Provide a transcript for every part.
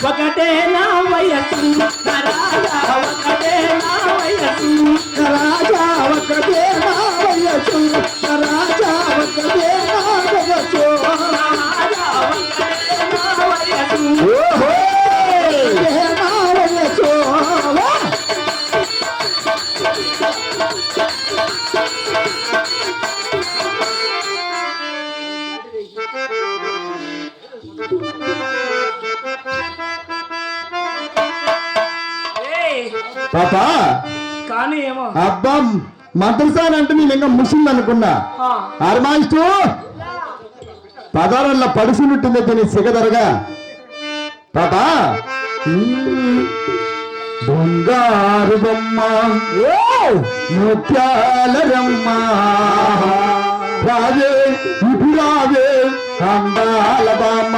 ఒకటే నా వయసు రాజా ఒకటే నా వయసు రాజా ఒకటే నా వయసు రాజా ఒకటే నా వయసు రాజా ఒకటే నా వయసు ఓహో నా వయసు పాపా కానీ ఏమో అబ్బా మద్రసాన్ అంటే నేను ఇంకా ముసింది అనుకున్నా అర్మాయిస్తూ పదారల్లా పడుసునుట్టిందే తిని సిగదరగా పాపా బంగారు బొమ్మ ముత్యాల రమ్మ రావే ఇటు రావే అందాల బామ్మ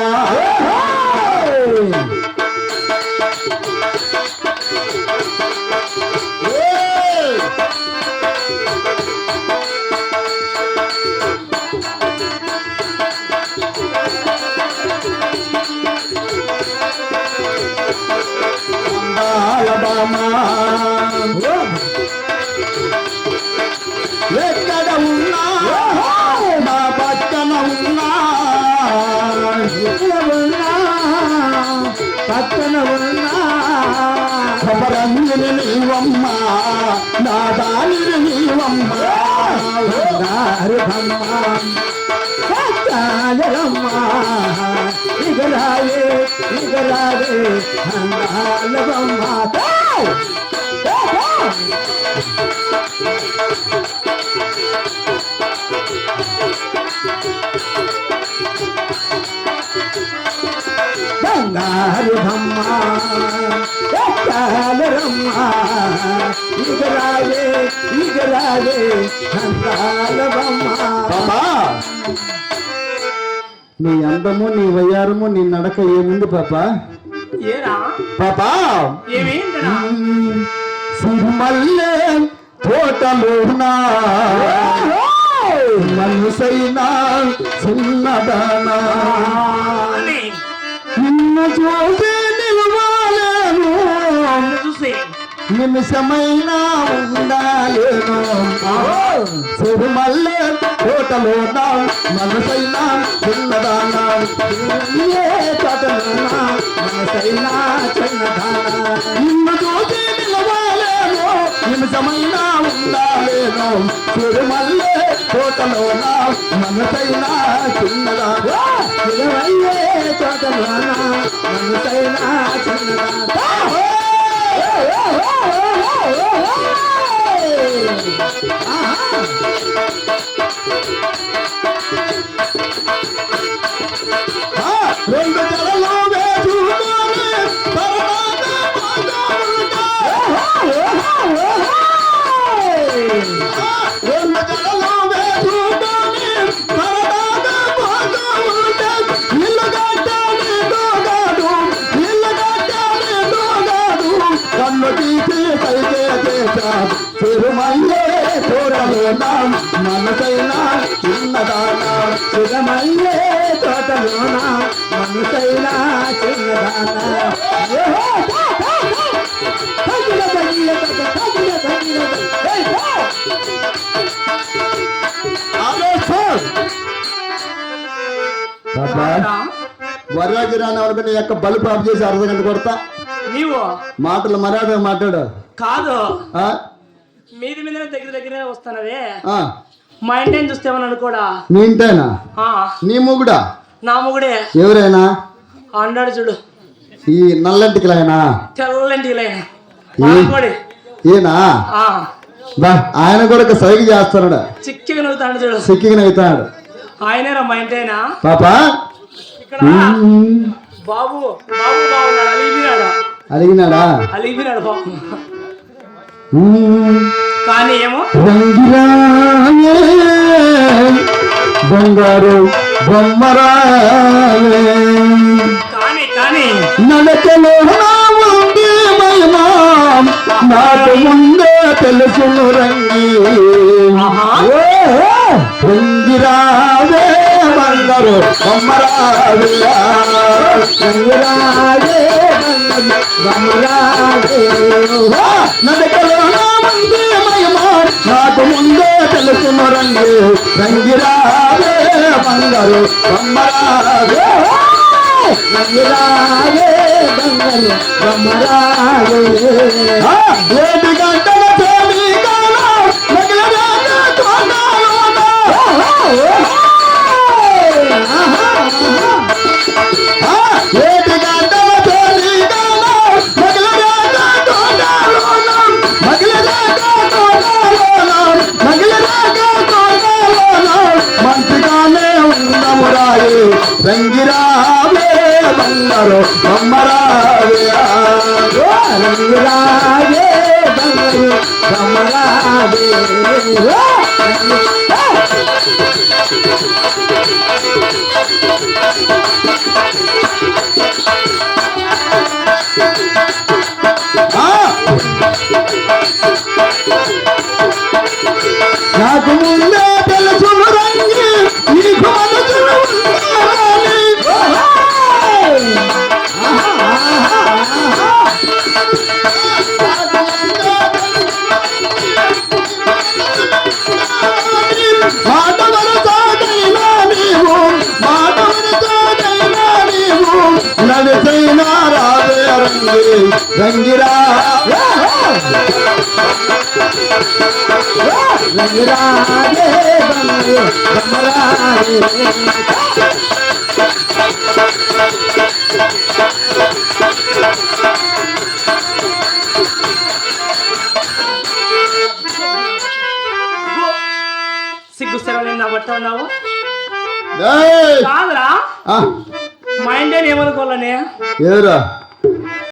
ఎక్కడ ఉన్నా మా పక్కన ఉన్నా పక్కన ఉన్నా ఖబరంగిని నీవమ్మ నా దానిని నీవమ్మ ఇగరాయే ఇగరాయే అందాలమ్మ బంగారు బొమ్మ రమ్మ ఇగరాయే ఇగరాయే అందాలమ్మ నీ అందము నీ వయ్యారము నీ నడక ఏముంది పాపా పాపా సిరిమల్లె తోటలోనా మనసైనా చిన్నదానా నిన్ను చూసి నిలవాలేను నిమిషమైనా ఉండాలేను సిరిమల్లె తోటలోనా మనసైనా చిన్నదానా తోటలోనా మనసైనా చిన్నదానా నిన్ను చూసి నిలవాలేను నిమిషమైనా ఉండాలేను సిరిమల్లె తోటలోనా మనసైనా చిన్నదానా సిరిమల్లె తోటలోనా మనసైనా చిన్నదానా రెండు తలలో వేసుకొని రెండు తలలో వేసుకొని ఇల్లు కట్టాలి దోగాడు ఇల్లు కట్టాలి దోగాడు కన్ను తీసి పైకే చేశాడు తిరుమల్లే తోటలోనా మనసైనా చిన్నదానా తిరుమల్లే తోటలోనా మనసైనా చిన్నదానా వరరాజరాని వరకు నీ యొక్క బలు ప్రాప్తి చేసి అర్ధ గంట కొడతా నీవు మాటలు మర్యాద మాట్లాడు కాదు మీది మీద దగ్గర వస్తానవే మా ఇంటి చూస్తే అనుకోడా నీ ఇంటేనా నీ మొగుడా నా మొగుడే ఎవరైనా అన్నాడు చూడు ఈ నల్లంటికిలైనా తెల్లంటికిలైనా ఈయనా ఆయన కూడా సైకి చేస్తున్నాడు చిక్కిగా నవ్వుతాడు చూడు చిక్కిగా నవ్వుతాడు ఆయనేరా మా ఇంటైనా పాపా ఇక్కడ బాబు బాబు బాగున్నాడు అలిగినాడా అలిగినాడు బాబు కానీ ఏమో బంగారు బొమ్మరాలే కానీ కానీ నడకలో నా ఉంది మహిమా నాకు ముందే తెలుసును రంగి రంగిరాదే బంగారు బొమ్మరాలే రంగిరాదే బొమ్మరాలే నడకలో నా ఉంది మహిమా నాకు ముందే తెలుసును రంగి రంగిరాదే బంగారు బొమ్మరాలే రంగిరాదే బంగారు బొమ్మరాలే ఏడు గంటల తేలి కాలం మగలరాజ తోటలోన ఏడు గంటల తేలి కాలం మగలరాజ తోటలోన మగలరాజ తోటలోన మగలరాజ తోటలోన మంచిగానే ఉన్నమురాయి రంగిరావే బంగారు బొమ్మరావే రంగిరావే బంగారు బొమ్మరావే నాకు ముందే తెలుసును రంగి నీకు మనసును ఉండాలని. మాట వరసాగైనా నీవు మాట వరసాగైనా నీవు నడిచైనా రావే రంగి రంగిరా రంగిరాదే బంగారు బొమ్మరాలే సిగ్గు సెలవు నా బట్ట ఉన్నావు ఏయ్! కాదురా ఆ, మైండ్ ఏమనుకోవాలనే ఎవరా